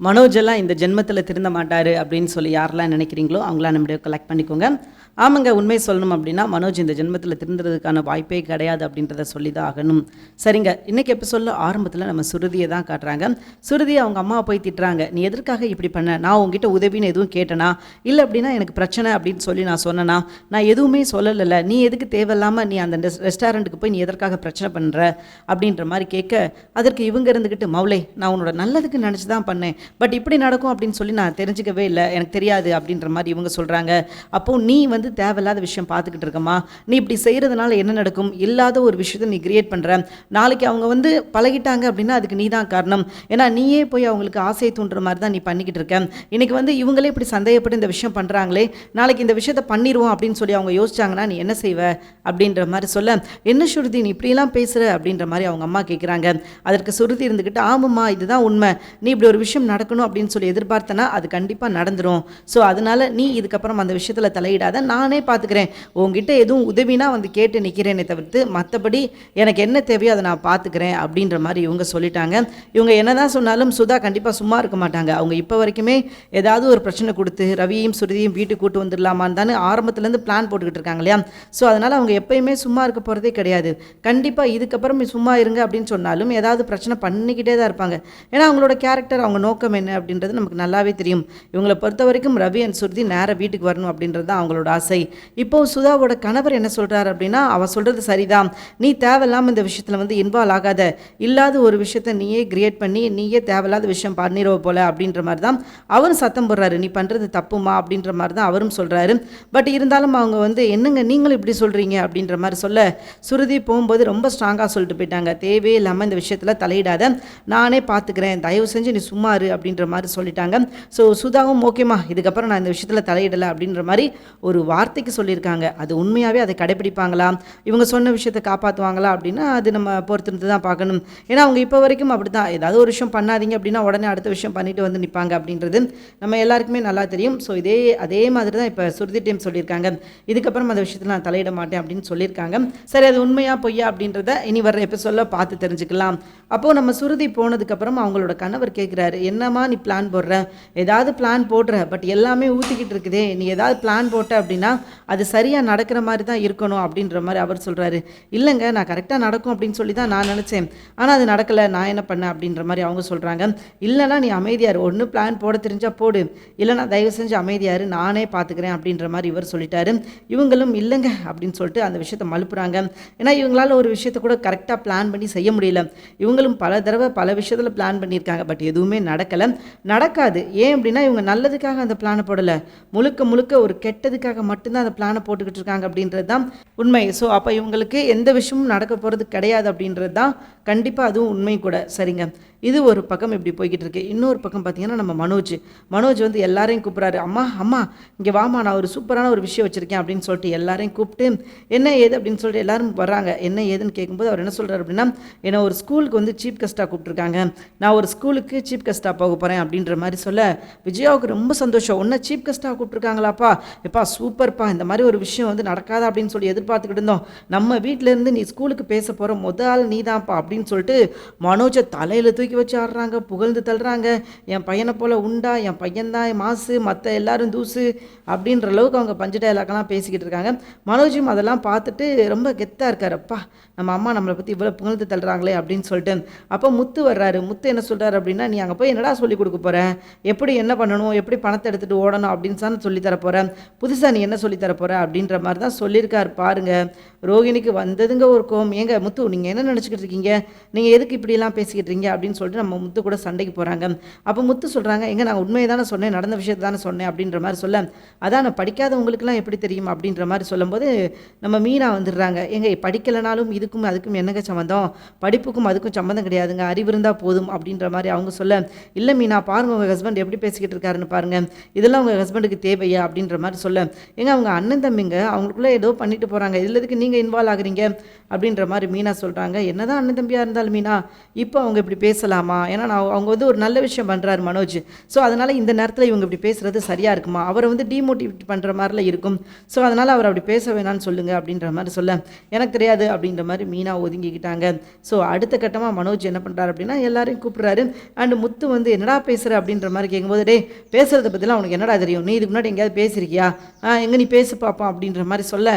மனோஜ் எல்லாம் இந்த ஜென்மத்தில் திருந்த மாட்டார் அப்படின்னு சொல்லி யாரெல்லாம் நினைக்கிறீங்களோ அவங்களாம் நம்முடைய கலெக்ட் பண்ணிக்கோங்க. ஆமாங்க, உண்மை சொல்லணும் அப்படின்னா மனோஜ் இந்த ஜென்மத்தில் திருந்துறதுக்கான வாய்ப்பே கிடையாது அப்படின்றத சொல்லி தான் ஆகணும். சரிங்க, இன்றைக்கி எபிசோடில் ஆரம்பத்தில் நம்ம சுருதியை தான் காட்டுறாங்க. சுருதியை அவங்க அம்மாவை போய் திட்டுறாங்க. நீ எதற்காக இப்படி பண்ண? நான் உங்ககிட்ட உதவின்னு எதுவும் கேட்டேனா? இல்லை அப்படின்னா எனக்கு பிரச்சனை அப்படின்னு சொல்லி நான் சொன்னேனா? நான் எதுவுமே சொல்லலைல்ல. நீ எதுக்கு தேவையில்லாமல் நீ அந்த ரெஸ்டாரண்ட்டுக்கு போய் நீ எதற்காக பிரச்சனை பண்ணுற அப்படின்ற மாதிரி கேட்க, அதற்கு இவங்க இருந்துக்கிட்டு, மௌலே நான் உன்னோட நல்லதுக்கு நினச்சி தான் பண்ணேன், பட் இப்படி நடக்கும் அப்படின்னு சொல்லி நான் தெரிஞ்சிக்கவே இல்லை, எனக்கு தெரியாது அப்படின்ற மாதிரி இவங்க சொல்கிறாங்க. அப்போது நீ தேவையில்லாத விஷயம் பார்த்துக்கிட்டு இருக்கமா? நீ இப்படி செய்கிறதுனால என்ன நடக்கும்? இல்லாத ஒரு விஷயத்தை நீ கிரியேட் பண்ணுற. நாளைக்கு அவங்க பழகிட்டாங்க அப்படின்னா அதுக்கு நீ தான் காரணம். ஏன்னா நீயே போய் அவங்களுக்கு ஆசையை தூண்டுற மாதிரி தான் நீ பண்ணிக்கிட்டு இருக்க. இன்றைக்கி இவங்களே இப்படி சந்தேகப்பட்டு இந்த விஷயம் பண்ணுறாங்களே, நாளைக்கு இந்த விஷயத்தை பண்ணிடுவோம் அப்படின்னு சொல்லி அவங்க யோசிச்சாங்கன்னா நீ என்ன செய்வ அப்படின்ற மாதிரி சொல்ல, என்ன சுருதி நீ இப்படிலாம் பேசுகிற அப்படின்ற மாதிரி அவங்க அம்மா கேட்குறாங்க. அதற்கு சுருதி இருந்துக்கிட்டு, ஆமாம்மா இதுதான் உண்மை, நீ இப்படி ஒரு விஷயம் நடக்கணும் அப்படின்னு சொல்லி எதிர்பார்த்தனா அது கண்டிப்பாக நடந்துடும். ஸோ அதனால் நீ இதுக்கப்புறம் அந்த விஷயத்தில் தலையிடாத, நானே பார்த்துக்கிறேன். உங்ககிட்ட எதுவும் உதவினா கேட்டு நிற்கிறேனே தவிர்த்து மற்றபடி எனக்கு என்ன தேவையோ அதை நான் பார்த்துக்கிறேன் அப்படின்ற மாதிரி இவங்க சொல்லிட்டாங்க. இவங்க என்ன தான் சொன்னாலும் சுதா கண்டிப்பாக சும்மா இருக்க மாட்டாங்க. அவங்க இப்போ வரைக்குமே ஏதாவது ஒரு பிரச்சனை கொடுத்து ரவியையும் சுருதியும் வீட்டுக்கு கூட்டு வந்துடலாமான்னு தானே ஆரம்பத்துலேருந்து பிளான் போட்டுக்கிட்டு இருக்காங்க இல்லையா? ஸோ அதனால் அவங்க எப்பயுமே சும்மா இருக்க போகிறதே கிடையாது. கண்டிப்பாக இதுக்கப்புறம் சும்மா இருங்க அப்படின்னு சொன்னாலும் ஏதாவது பிரச்சனை பண்ணிக்கிட்டே தான் இருப்பாங்க. ஏன்னா அவங்களோட கேரக்டர், அவங்க நோக்கம் என்ன அப்படின்றது நமக்கு நல்லாவே தெரியும். இவங்களை பொறுத்த வரைக்கும் ரவி அண்ட் சுருதி நேராக வீட்டுக்கு வரணும் அப்படின்றது தான் அவங்களோட ஆசை. இப்போ சுதாவோட கணவர் என்ன சொல்கிறார் அப்படின்னா, அவள் சொல்கிறது சரிதான், நீ தேவையில்லாமல் இந்த விஷயத்தில் இன்வால்வ் ஆகாத, இல்லாத ஒரு விஷயத்தை நீயே கிரியேட் பண்ணி நீயே தேவையில்லாத விஷயம் பண்ணிடுவ போல அப்படின்ற மாதிரி தான் அவரும் சத்தம் போடுறாரு. நீ பண்ணுறது தப்புமா அப்படின்ற மாதிரி தான் அவரும் சொல்கிறாரு. பட் இருந்தாலும் அவங்க என்னங்க நீங்களும் இப்படி சொல்கிறீங்க அப்படின்ற மாதிரி சொல்ல, சுருதி போகும்போது ரொம்ப ஸ்ட்ராங்காக சொல்லிட்டு போயிட்டாங்க. தேவையில்லாமல் இந்த விஷயத்தில் தலையிடாத, நானே பார்த்துக்கிறேன், தயவு செஞ்சு நீ சும்மா இரு அப்படின்ற மாதிரி சொல்லிட்டாங்க. ஸோ சுதாவும் ஓகேம்மா இதுக்கப்புறம் நான் இந்த விஷயத்தில் தலையிடலை அப்படின்ற மாதிரி ஒரு வார்த்தைக்கு சொல்லியிருக்காங்க. அது உண்மையாகவே அதை கடைப்பிடிப்பாங்களா, இவங்க சொன்ன விஷயத்தை காப்பாற்றுவாங்களா அப்படின்னா அது நம்ம பொறுத்திருந்து தான் பார்க்கணும். ஏன்னா அவங்க இப்போ வரைக்கும் அப்படி தான், ஏதாவது ஒரு விஷயம் பண்ணாதீங்க அப்படின்னா உடனே அடுத்த விஷயம் பண்ணிட்டு நிற்பாங்க அப்படின்றது நம்ம எல்லாருக்குமே நல்லா தெரியும். ஸோ அதே மாதிரி தான் இப்போ சுருதி டீம் சொல்லியிருக்காங்க, இதுக்கப்புறம் அந்த விஷயத்தில் நான் தலையிட மாட்டேன் அப்படின்னு சொல்லியிருக்காங்க. சரி, அது உண்மையா பொய்யா அப்படின்றத இனி வர்ற எபிசோட்ல பார்த்து தெரிஞ்சுக்கலாம். அப்போது நம்ம சுருதி போனதுக்கப்புறம் அவங்களோட கணவர் கேட்குறாரு, என்னம்மா நீ பிளான் போடுற? ஏதாவது பிளான் போடுற, பட் எல்லாமே ஊற்றிக்கிட்டு இருக்குதே, நீ ஏதாவது பிளான் போட்ட அப்படின்னா அது சரியாக நடக்கிற மாதிரி தான் இருக்கணும் அப்படின்ற மாதிரி அவர் சொல்கிறாரு. இல்லைங்க, நான் கரெக்டாக நடக்கும் அப்படின்னு சொல்லி தான் நான் நினச்சேன், ஆனால் அது நடக்கலை, நான் என்ன பண்ணேன் அப்படின்ற மாதிரி அவங்க சொல்கிறாங்க. இல்லைனா நீ அமைதியார், ஒன்று பிளான் போட தெரிஞ்சால் போடு, இல்லைனா தயவு செஞ்சு அமைதியார், நானே பார்த்துக்கிறேன் அப்படின்ற மாதிரி இவர் சொல்லிட்டாரு. இவங்களும் இல்லைங்க அப்படின்னு சொல்லிட்டு அந்த விஷயத்தை மழுப்புறாங்க. ஏன்னா இவங்களால ஒரு விஷயத்தை கூட கரெக்டாக பிளான் பண்ணி செய்ய முடியல. இவங்களும் பல தடவை பல விஷயத்தில் பிளான் பண்ணியிருக்காங்க, பட் எதுவுமே நடக்கலை, நடக்காது. ஏன் அப்படின்னா இவங்க நல்லதுக்காக அந்த பிளானை போடலை, முழுக்க முழுக்க ஒரு கெட்டதுக்காக மட்டும்தான் அந்த பிளானை போட்டுக்கிட்டு இருக்காங்க அப்படின்றது தான் உண்மை. ஸோ அப்போ இவங்களுக்கு எந்த விஷயமும் நடக்க போகிறது கிடையாது அப்படின்றது தான் கண்டிப்பாக அதுவும் உண்மை கூட. சரிங்க, இது ஒரு பக்கம் இப்படி போய்கிட்டு இருக்கு. இன்னொரு பக்கம் பார்த்தீங்கன்னா நம்ம மனோஜ் எல்லாரையும் கூப்பிட்றாரு. அம்மா அம்மா இங்கே வாமா, நான் ஒரு சூப்பரான ஒரு விஷயம் வச்சுருக்கேன் அப்படின்னு சொல்லிட்டு எல்லாரையும் கூப்பிட்டு என்ன ஏது அப்படின்னு சொல்லிட்டு எல்லாரும் வர்றாங்க. என்ன ஏதுன்னு கேட்கும்போது அவர் என்ன சொல்கிறார் அப்படின்னா, என்னை ஒரு ஸ்கூலுக்கு சீஃப் கெஸ்ட்டாக கூப்பிட்ருக்காங்க, நான் ஒரு ஸ்கூலுக்கு சீஃப் கெஸ்ட்டாக போக போகிறேன் அப்படின்ற மாதிரி சொல்ல, விஜயாவுக்கு ரொம்ப சந்தோஷம். ஒன்றை சீஃப் கெஸ்ட்டாக கூப்பிட்ருக்காங்களாப்பா, எப்பா சூப்பர்ப்பா, இந்த மாதிரி ஒரு விஷயம் நடக்காதா அப்படின்னு சொல்லி எதிர்பார்த்துக்கிட்டு இருந்தோம், நம்ம வீட்டிலேருந்து நீ ஸ்கூலுக்கு பேச போகிற முதல் நீ தான்ப்பா அப்படின்னு சொல்லிட்டு மனோஜை தலையில் தூக்கி வச்சு ஆடுறாங்க, புகழ்ந்து தள்ளுறாங்க. என் பையனை போல் உண்டா, என் பையன்தான் மாசு, மற்ற எல்லாரும் தூசு அப்படின்ற அளவுக்கு அவங்க பஞ்சு டயலாக்லாம் பேசிக்கிட்டு இருக்காங்க. மனோஜும் அதெல்லாம் பார்த்துட்டு ரொம்ப கெத்தாக இருக்கார். அப்பா நம்ம அம்மா நம்மளை பற்றி இவ்வளோ புகழ்ந்து தள்ளுறாங்களே அப்படின்னு சொல்லிட்டு. அப்போ முத்து வர்றாரு. முத்து என்ன சொல்கிறார் அப்படின்னா, நீ அங்கே போய் என்னடா சொல்லி கொடுக்க போகிறேன், எப்படி என்ன பண்ணணும், எப்படி பணத்தை எடுத்துகிட்டு ஓடணும் அப்படின்னு தான் சொல்லித்தர போகிறேன், புதுசாக நீ என்ன சொல்லித்தர போகிற அப்படின்ற மாதிரி தான் சொல்லியிருக்கார். பாருங்க, ரோகிணிக்கு வந்ததுங்க ஒரு கோவம். ஏங்க முத்து நீங்கள் என்ன நினச்சிக்கிட்டு இருக்கீங்க, நீங்கள் எதுக்கு இப்படிலாம் பேசிக்கிட்டு இருக்கீங்க அப்படின்னு சொல்லிட்டு நம்ம முத்து கூட சண்டைக்கு போகிறாங்க. அப்போ முத்து சொல்கிறாங்க, எங்க நான் உண்மையை தானே சொன்னேன், நடந்த விஷயத்தை தானே சொன்னேன் அப்படின்ற மாதிரி சொல்ல, அதான் நான் படிக்காதவங்களுக்குலாம் எப்படி தெரியும் அப்படின்ற மாதிரி சொல்லும்போது நம்ம மீனா வந்துடுறாங்க. எங்க படிக்கலைனாலும் இதுக்கும் அதுக்கும் என்னங்க சம்மந்தம், படிப்புக்கும் அதுக்கும் சம்மந்தம் கிடையாதுங்க, அறிவு இருந்தால் போதும் அப்படின்ற மாதிரி அவங்க சொல்ல, இல்லை மீனா பாருங்கள் உங்கள் ஹஸ்பண்ட் எப்படி பேசிக்கிட்டு இருக்காருன்னு பாருங்கள், இதெல்லாம் உங்கள் ஹஸ்பண்டுக்கு தேவையா அப்படின்ற மாதிரி சொல்ல, எங்க அவங்க அண்ணன் தம்பிங்க அவங்களுக்குள்ளே ஏதோ பண்ணிட்டு போகிறாங்க, இதில் எதுக்கு நீங்கள் இன்வால்வ் ஆகுறீங்க அப்படின்ற மாதிரி மீனா சொல்கிறாங்க. என்னதான் அண்ணன் தம்பி தம்பியாக இருந்தாலும் மீனா இப்போ அவங்க இப்படி பேசலாமா? ஏன்னா அவங்க வந்து ஒரு நல்ல விஷயம் பண்ணுறாரு மனோஜ். ஸோ அதனால் இந்த நேரத்தில் இவங்க இப்படி பேசுகிறது சரியாக இருக்குமா? அவரை வந்து டீமோட்டிவேட் பண்ணுற மாதிரிலாம் இருக்கும். ஸோ அதனால் அவர் அப்படி பேச வேணான்னு சொல்லுங்கள் அப்படின்ற மாதிரி சொல்ல, எனக்கு தெரியாது அப்படின்ற மாதிரி மீனா ஒதுங்கிக்கிட்டாங்க. ஸோ அடுத்த கட்டமாக மனோஜ் என்ன பண்ணுறாரு அப்படின்னா எல்லாரையும் கூப்பிட்றாரு. அண்ட் முத்து வந்து என்னடா பேசுகிற அப்படின்ற மாதிரி கேட்கும்போது, டே பேசுகிறத பற்றிலாம் உனக்கு என்னடா தெரியும்? நீ இதுக்கு முன்னாடி எங்கேயாவது பேசியிருக்கியா? எங்கே நீ பேசு பார்ப்போம் அப்படின்ற மாதிரி சொல்ல,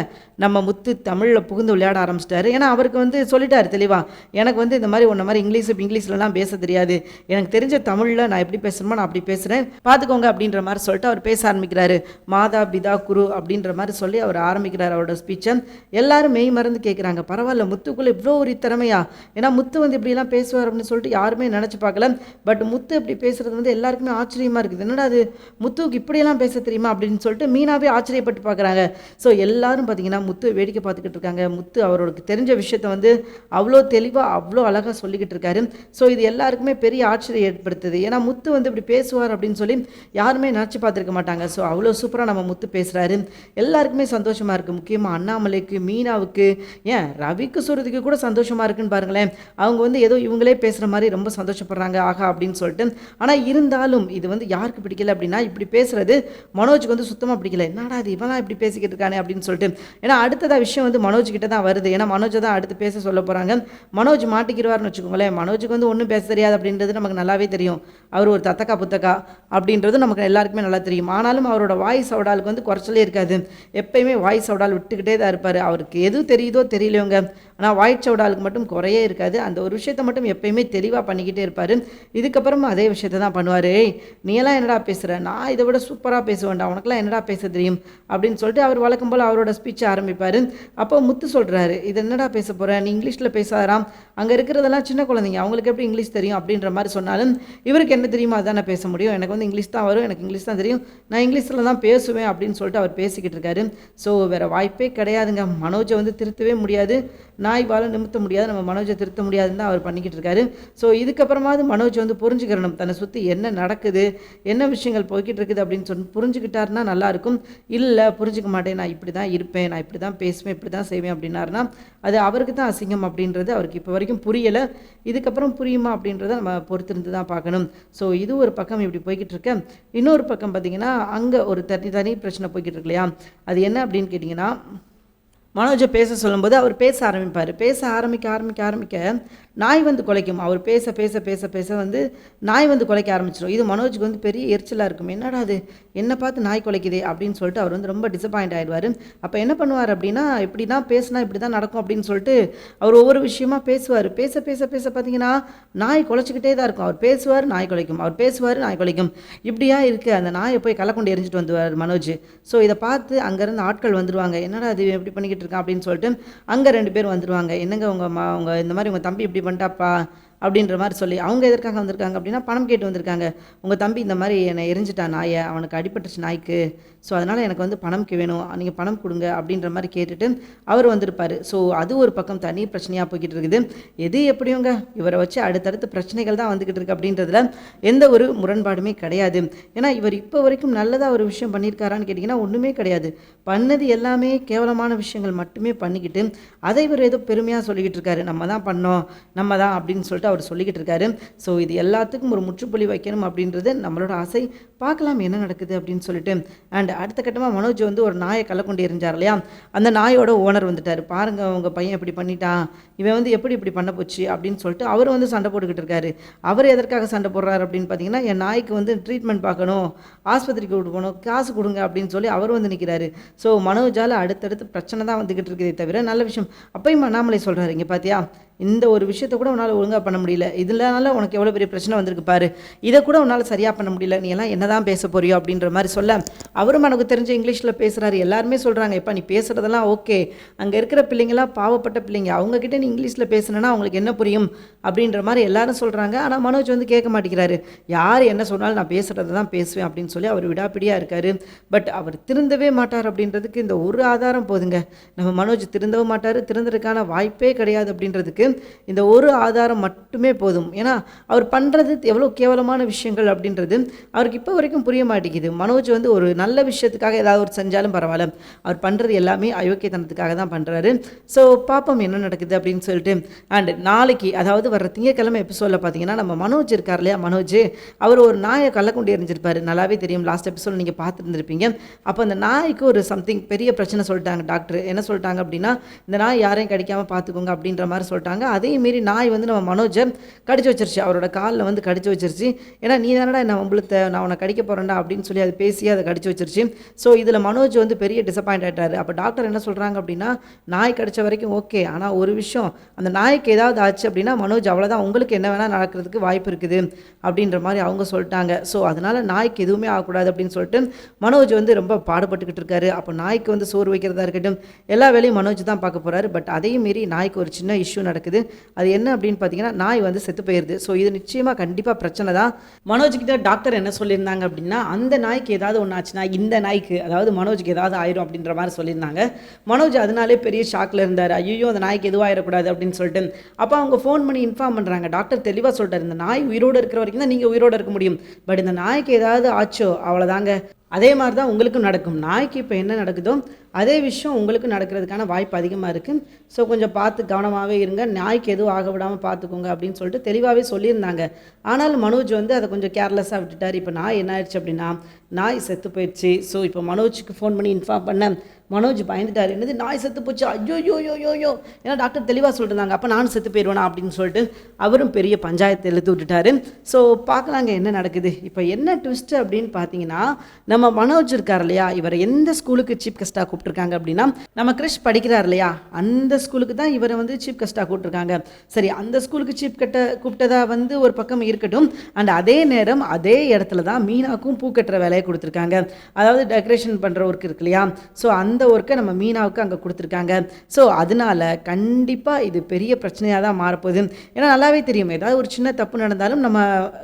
நம்ம முத்து தமிழில் புகுந்து விளையாட ஆரம்பிச்சிட்டாரு. ஏன்னா அவருக்கு வந்து சொல்லிட்டாரு தெளிவாக, எனக்கு வந்து இந்த மாதிரி உன்ன மாதிரி இங்கிலீஷ்லலாம் பேச தெரியாது, எனக்கு தெரிஞ்ச தமிழில் நான் எப்படி பேசணுமோ நான் அப்படி பேசுகிறேன், பார்த்துக்கோங்க அப்படின்ற மாதிரி சொல்லிட்டு அவர் பேச ஆரம்பிக்கிறாரு. மாதா பிதா குரு அப்படின்ற மாதிரி சொல்லி அவர் ஆரம்பிக்கிறார் அவரோட ஸ்பீச்சை. எல்லாரும் மெய் மறந்து கேட்குறாங்க, பரவாயில்ல முத்துக்குள்ளே இவ்வளோ ஒரு திறமையா? ஏன்னா முத்து வந்து இப்படிலாம் பேசுவார் அப்படின்னு சொல்லிட்டு யாருமே நினச்சி பார்க்கல. பட் முத்து இப்படி பேசுகிறது வந்து எல்லாருக்குமே ஆச்சரியமாக இருக்குது. என்னடா அது முத்துவுக்கு இப்படியெல்லாம் பேச தெரியுமா அப்படின்னு சொல்லிட்டு மீனாவே ஆச்சரியப்பட்டு பார்க்குறாங்க. ஸோ எல்லாரும் பார்த்தீங்கன்னா முத்து வேடிக்கை பார்த்துக்கிட்டு இருக்காங்க. முத்து அவருக்கு தெரிஞ்ச விஷயத்தை வந்து அவ்வளோ தெளிவாக அவ்வளோ அழகாக சொல்லிக்கிட்டு இருக்காரு. ஸோ இது எல்லாருக்குமே பெரிய ஆச்சரியம் ஏற்படுத்துது. ஏன்னா முத்து வந்து இப்படி பேசுவார் அப்படின்னு சொல்லி யாருமே நினச்சி பார்த்துருக்க மாட்டாங்க. ஸோ அவ்வளோ சூப்பராக நம்ம முத்து பேசுகிறாரு. எல்லாருக்குமே சந்தோஷமாக இருக்குது. முக்கியமாக அண்ணாமலைக்கு, மீனாவுக்கு, ஏன் ரவிக்கு சுருதிக்கு கூட சந்தோஷமாக இருக்குன்னு பாருங்களேன். அவங்க வந்து ஏதோ இவங்களே பேசுகிற மாதிரி ரொம்ப சந்தோஷப்படுறாங்க ஆகா அப்படின்னு சொல்லிட்டு. ஆனால் இருந்தாலும் இது வந்து யாருக்கு பிடிக்கல அப்படின்னா, இப்படி பேசுகிறது மனோஜுக்கு வந்து சுத்தமாக பிடிக்கல. என்னடா இது இவனா இப்படி பேசிக்கிட்டு இருக்கானே அப்படின்னு சொல்லிட்டு. ஏன்னா அடுத்ததாக விஷயம் வந்து மனோஜ் கிட்ட தான் வருது. ஏன்னா மனோஜை தான் அடுத்து பேச சொல்ல போகிறாங்க. மனோஜ் மாட்டிக்கிடுவார்னு வச்சுக்கோங்களேன். மனோஜுக்கு வந்து ஒன்றும் பேச தெரியாது அப்படின்றது நமக்கு நல்லாவே தெரியும். அவர் ஒரு தத்தக்கா புத்தக்கா அப்படின்றது நமக்கு எல்லாருக்குமே நல்லா தெரியும். ஆனாலும் அவரோட வாய்ஸ் சவுடாலுக்கு வந்து குறைச்சலே இருக்காது. எப்பயுமே வாய்ஸ் சவுடால் விட்டுக்கிட்டே தான் இருப்பார். அவருக்கு எது தெரியுதோ தெரியலையோங்க, ஆனால் வாய்ஸ் சவுடாலுக்கு மட்டும் குறையே இருக்காது. அந்த ஒரு விஷயத்தை மட்டும் எப்பயுமே தெளிவாக பண்ணிக்கிட்டே இருப்பார். இதுக்கப்புறமா அதே விஷயத்தை தான் பண்ணுவார். நீ எல்லாம் என்னடா பேசுகிற, நான் இதை விட சூப்பராக பேசுவேன்டா, உனக்குலாம் என்னடா பேச தெரியும் அப்படின்னு சொல்லிட்டு அவர் வழக்கம் போல் அவரோட ஸ்பீச்சை ஆரம்பிப்பார். அப்போ முத்து சொல்கிறாரு, இது என்னடா பேச போகிறேன், நீ இங்கிலீஷில் பேசாராம், அங்கே இருக்கிறதெல்லாம் சின்ன குழந்தைங்க, அவங்களுக்கு எப்படி இங்கிலீஷ் தெரியும் அப்படின்ற மாதிரி சொன்னாலும் இவருக்கு என்ன தெரியுமா அதுதான் நான் பேச முடியும், எனக்கு வந்து இங்கிலீஷ் தான் வரும், எனக்கு இங்கிலீஷ் தான் தெரியும், நான் இங்கிலீஷில் தான் பேசுவேன் அப்படின்னு சொல்லிட்டு அவர் பேசிக்கிட்டு இருக்காரு. ஸோ வேறு வாய்ப்பே கிடையாதுங்க. மனோஜை வந்து திருத்தவே முடியாது, நாய் வாழ நிமித்த முடியாது, நம்ம மனோஜை திருத்த முடியாதுன்னு தான் அவர் பண்ணிக்கிட்டு இருக்காரு. ஸோ இதுக்கப்புறமாவது மனோஜ் வந்து புரிஞ்சுக்கிறணும் தன்னை சுற்றி என்ன நடக்குது, என்ன விஷயங்கள் போய்கிட்டு இருக்குது அப்படின்னு சொல்லி புரிஞ்சுக்கிட்டாருன்னா நல்லாயிருக்கும். இல்லை புரிஞ்சுக்க மாட்டேன், நான் இப்படி தான் இருப்பேன், நான் இப்படி தான் பேசுவேன், இப்படி தான் செய்வேன் அப்படின்னாருனா அது அவருக்கு தான் அசிங்கம் அப்படின்றது அவருக்கு இப்போ வரைக்கும் புரியலை. இதுக்கப்புறம் புரியுமா அப்படின்றத நம்ம பொறுத்திருந்து தான் பார்க்கணும். ஸோ இது ஒரு பக்கம் இப்படி போய்கிட்டு இருக்க. இன்னொரு பக்கம் பார்த்திங்கன்னா அங்கே ஒரு தனி பிரச்சனை போய்கிட்டு இருக்கு இல்லையா? அது என்ன அப்படின்னு கேட்டிங்கன்னா, மனோஜை பேச சொல்லும்போது அவர் பேச ஆரம்பிப்பார். பேச ஆரம்பிக்க நாய் வந்து குலைக்கும். அவர் பேச வந்து நாய் வந்து குலைக்க ஆரம்பிச்சிடும். இது மனோஜுக்கு வந்து பெரிய எரிச்சலாக இருக்கும். என்னடா அது என்னை பார்த்து நாய் குலைக்குதே அப்படின்னு சொல்லிட்டு அவர் வந்து ரொம்ப டிசப்பாயிண்ட் ஆகிடுவார். அப்போ என்ன பண்ணுவார் அப்படின்னா, இப்படி தான் பேசினா இப்படி தான் நடக்கும் அப்படின்னு சொல்லிட்டு அவர் ஒவ்வொரு விஷயமா பேசுவார். பேச பார்த்தீங்கன்னா நாய் குலைச்சிக்கிட்டே தான் இருக்கும். அவர் பேசுவார், நாய் குலைக்கும், அவர் பேசுவார், நாய் குலைக்கும். இப்படியா இருக்குது. அந்த நாயை போய் கள்ளக்கொண்டு எரிஞ்சிட்டு வந்துவார் மனோஜ். ஸோ இதை பார்த்து அங்கேருந்து ஆட்கள் வந்துடுவாங்க. என்னடா அது எப்படி பண்ணிக்கிட்டு இருக்கான் அப்படின்னு சொல்லிட்டு அங்கே 2 பேர் வந்துடுவாங்க. என்னங்க உங்கள் இந்த மாதிரி உங்கள் தம்பி இப்படி பண்ணிட்டாப்பா அப்படின்ற மாதிரி சொல்லி, அவங்க எதற்காக வந்திருக்காங்க அப்படின்னா பணம் கேட்டு வந்திருக்காங்க. உங்கள் தம்பி இந்த மாதிரி என்னை எரிஞ்சிட்டான் நாயை, அவனுக்கு அடிபட்டுச்சு நாய்க்கு, ஸோ அதனால் எனக்கு வந்து பணம் வேணும், நீங்கள் பணம் கொடுங்க அப்படின்ற மாதிரி கேட்டுட்டு அவர் வந்திருப்பார். ஸோ அது ஒரு பக்கம் தனி பிரச்சனையாக போய்கிட்டு இருக்குது. எது எப்படியோங்க இவரை வச்சு அடுத்தடுத்து பிரச்சனைகள் தான் வந்துக்கிட்டு இருக்குது அப்படின்றதுல எந்த ஒரு முரண்பாடுமே கிடையாது. ஏன்னா இவர் இப்போ வரைக்கும் நல்லதாக ஒரு விஷயம் பண்ணியிருக்காரான்னு கேட்டிங்கன்னா ஒன்றுமே கிடையாது. பண்ணது எல்லாமே கேவலமான விஷயங்கள் மட்டுமே பண்ணிக்கிட்டு அதை இவர் ஏதோ பெருமையாக சொல்லிக்கிட்டு இருக்காரு, நம்ம தான் பண்ணோம், நம்ம தான் அப்படின்னு சொல்லிட்டு அவர் சொல்லிக்கிட்டு இருக்காரு. ஸோ இது எல்லாத்துக்கும் ஒரு முற்றுப்புள்ளி வைக்கணும் அப்படின்றது நம்மளோட ஆசை. பார்க்கலாம் என்ன நடக்குது அப்படின்னு சொல்லிட்டு. அண்ட் அடுத்த கட்டமாக மனோஜ் வந்து ஒரு நாயை கள்ளக்கொண்டு எரிஞ்சார் இல்லையா? அந்த நாயோட ஓனர் வந்துட்டார். பாருங்கள் உங்கள் பையன் இப்படி பண்ணிட்டான், இவன் வந்து எப்படி பண்ண போச்சு அப்படின்னு சொல்லிட்டு அவர் வந்து சண்டை போட்டுக்கிட்டு இருக்காரு. அவர் எதற்காக சண்டை போடுறாரு அப்படின்னு பார்த்தீங்கன்னா, என் நாய்க்கு வந்து ட்ரீட்மெண்ட் பார்க்கணும், ஆஸ்பத்திரிக்கு கூட்டு போகணும், காசு கொடுங்க அப்படின்னு சொல்லி அவர் வந்து நிற்கிறாரு. ஸோ மனோஜால் அடுத்தடுத்து பிரச்சனை தான் வந்துக்கிட்டு இருக்குதே தவிர நல்ல விஷயம். அப்பயும் அண்ணாமலை சொல்கிறாரு, இங்கே பார்த்தியா இந்த ஒரு விஷயத்தை கூட உன்னால் ஒழுங்காக பண்ண முடியல, இதனால உனக்கு எவ்வளோ பெரிய பிரச்சனை வந்திருக்கு பாரு, இதை கூட உன்னால் சரியாக பண்ண முடியல, நீ எல்லாம் என்ன தான் பேச போறியோ அப்படின்ற மாதிரி சொல்ல அவரும் எனக்கு தெரிஞ்ச இங்கிலீஷில் பேசுகிறாரு. எல்லாருமே சொல்கிறாங்க, இப்போ நீ பேசுகிறதெல்லாம் ஓகே, அங்கே இருக்கிற பிள்ளைங்களாம் பாவப்பட்ட பிள்ளைங்க, அவங்கக்கிட்ட நீ இங்கிலீஷில் பேசுனா அவங்களுக்கு என்ன புரியும் அப்படின்ற மாதிரி எல்லாரும் சொல்கிறாங்க. ஆனால் மனோஜ் வந்து கேட்க மாட்டேங்கிறாரு. யார் என்ன சொன்னாலும் நான் பேசுகிறத தான் பேசுவேன் அப்படின்னு சொல்லி அவர் விடாப்பிடியாக இருக்கார். பட் அவர் திருந்தவே மாட்டார் அப்படின்றதுக்கு இந்த ஒரு ஆதாரம் போதுங்க. நம்ம மனோஜ் திருந்தவும் மாட்டார், திருந்ததுக்கான வாய்ப்பே கிடையாது அப்படின்றதுக்கு இந்த ஒரு ஆதாரம் மட்டும் மட்டுமே போதும். ஏன்னா அவர் பண்ணுறது எவ்வளோ கேவலமான விஷயங்கள் அப்படின்றது அவருக்கு இப்போ வரைக்கும் புரிய மாட்டேங்குது. மனோஜ் வந்து ஒரு நல்ல விஷயத்துக்காக ஏதாவது ஒரு செஞ்சாலும் பரவாயில்ல, அவர் பண்ணுறது எல்லாமே அயோக்கியத்தனத்துக்காக தான் பண்ணுறாரு. ஸோ பார்ப்போம் என்ன நடக்குது அப்படின்னு சொல்லிட்டு. அண்ட் நாளைக்கு, அதாவது வர திங்கட்கிழமை எபிசோடில் பார்த்தீங்கன்னா நம்ம மனோஜ் இருக்கார் இல்லையா, மனோஜ் அவர் ஒரு நாயை கள்ளக்குண்டி எறிஞ்சிருப்பாரு. நல்லாவே தெரியும், லாஸ்ட் எபிசோட் நீங்கள் பார்த்துருந்துருப்பீங்க. அப்போ அந்த நாய்க்கு ஒரு சம்திங் பெரிய பிரச்சனை சொல்லிட்டாங்க டாக்டர். என்ன சொல்லிட்டாங்க அப்படின்னா, இந்த நாய் யாரையும் கடிக்காமல் பார்த்துக்கோங்க அப்படின்ற மாதிரி சொல்லிட்டாங்க. அதே மாரி நாய் வந்து நம்ம மனோஜை கடிச்சு வச்சிருச்சு, அவரோட காலில் வந்து கடிச்சு வச்சிருச்சு. ஏன்னா நீ தானடா என்ன உங்களுக்கு நான் உன்னை கடிக்க போகிறேன்டா அப்படின்னு சொல்லி அது பேசி அதை கடிச்சு வச்சிருச்சு. ஸோ இதில் மனோஜ் வந்து பெரிய டிசப்பாயிண்ட் ஆகிட்டாரு. அப்போ டாக்டர் என்ன சொல்கிறாங்க அப்படின்னா, நாய் கடிச்ச வரைக்கும் ஓகே, ஆனால் ஒரு விஷயம், அந்த நாய்க்கு ஏதாவது ஆச்சு அப்படின்னா மனோஜ் அவ்வளோதான், உங்களுக்கு என்ன வேணால் நடக்கிறதுக்கு வாய்ப்பு இருக்குது அப்படின்ற மாதிரி அவங்க சொல்லிட்டாங்க. ஸோ அதனால் நாய்க்கு எதுவுமே ஆகக்கூடாது அப்படின்னு சொல்லிட்டு மனோஜ் வந்து ரொம்ப பாடுபட்டுக்கிட்டு இருக்காரு. அப்போ நாய்க்கு வந்து சோறு வைக்கிறதா இருக்கட்டும், எல்லா வேலையும் மனோஜ் தான் பார்க்க போகிறாரு. பட் அதையும் மீறி நாய்க்கு ஒரு சின்ன இஷ்யூ நடக்குது. அது என்ன அப்படின்னு பார்த்தீங்கன்னா, நாய் வந்து செத்து போயிடுது. ஸோ இது நிச்சயமாக கண்டிப்பாக பிரச்சனை தான். மனோஜ்கிட்ட டாக்டர் என்ன சொல்லியிருந்தாங்க அப்படின்னா, அந்த நாய்க்கு ஏதாவது ஒன்று ஆச்சுன்னா இந்த நாய்க்கு, அதாவது மனோஜுக்கு ஏதாவது ஆயிரும் அப்படின்ற மாதிரி சொல்லியிருந்தாங்க. மனோஜ் அதனாலே பெரிய ஷாக்கில் இருந்தார். ஐயோ அந்த நாய்க்கு எதுவும் ஆயிடக்கூடாது அப்படின்னு சொல்லிட்டு. அப்போ அவங்க ஃபோன் பண்ணி இன்ஃபார்ம் பண்ணுறாங்க. டாக்டர் தெளிவாக சொல்லிட்டார், இந்த நாய் உயிரோடு இருக்கிற வரைக்கும் தான் நீங்கள் உயிரோடு இருக்க முடியும். பட் இந்த நாய்க்கு ஏதாவது ஆச்சோ அவ்வளோதாங்க. அதே மாதிரி தான் உங்களுக்கும் நடக்கும். நாய்க்கு இப்போ என்ன நடக்குதோ அதே விஷயம் உங்களுக்கு நடக்கிறதுக்கான வாய்ப்பு அதிகமாக இருக்குது. ஸோ கொஞ்சம் பார்த்து கவனமாகவே இருங்க, நாய்க்கு எதுவும் ஆக விடாமல் பார்த்துக்கோங்க அப்படின்னு சொல்லிட்டு தெளிவாகவே சொல்லியிருந்தாங்க. ஆனாலும் மனோஜ் வந்து அதை கொஞ்சம் கேர்லெஸ்ஸாக விட்டுட்டார். இப்போ நாய் என்ன ஆயிடுச்சு அப்படின்னா, நாய் செத்து போயிடுச்சு. ஸோ இப்போ மனோஜுக்கு ஃபோன் பண்ணி இன்ஃபார்ம் பண்ண மனோஜ் பயந்துட்டார். என்னது நாய் செத்து போச்சு, ஐயோ யோ யோ யோ யோ, ஏன்னா டாக்டர் தெளிவாக சொல்லிட்டுருந்தாங்க, அப்போ நானும் செத்து போயிடுவேனா அப்படின்னு சொல்லிட்டு அவரும் பெரிய பஞ்சாயத்தை இழுத்து விட்டுட்டாரு. ஸோ பார்க்கலாங்க என்ன நடக்குது. இப்போ என்ன ட்விஸ்ட்டு அப்படின்னு பார்த்தீங்கன்னா, நம்ம மனோஜ் இருக்கார் இல்லையா, இவரை எந்த ஸ்கூலுக்கு சீஃப் கெஸ்ட்டாக கூப்பிட்டுருக்காங்க அப்படின்னா, நம்ம கிறிஷ் படிக்கிறார் இல்லையா அந்த ஸ்கூலுக்கு தான் இவரை வந்து சீஃப் கெஸ்ட்டாக கூப்பிட்டுருக்காங்க. சரி, அந்த ஸ்கூலுக்கு சீஃப் கூப்பிட்டதா வந்து ஒரு பக்கம் இருக்கட்டும். அண்ட் அதே நேரம் அதே இடத்துல தான் மீனாவுக்கும் பூ கட்டுற வேலையை கொடுத்துருக்காங்க. அதாவது டெக்கரேஷன் பண்ணுற ஒர்க் இருக்கு இல்லையா, ஸோ அந்த ஒர்க்கை நம்ம மீனாவுக்கு அங்கே கொடுத்துருக்காங்க. ஸோ அதனால கண்டிப்பாக இது பெரிய பிரச்சனையாக தான் மாறப்போகுது. ஏன்னா நல்லாவே தெரியும், ஏதாவது ஒரு சின்ன தப்பு நடந்தாலும் நம்ம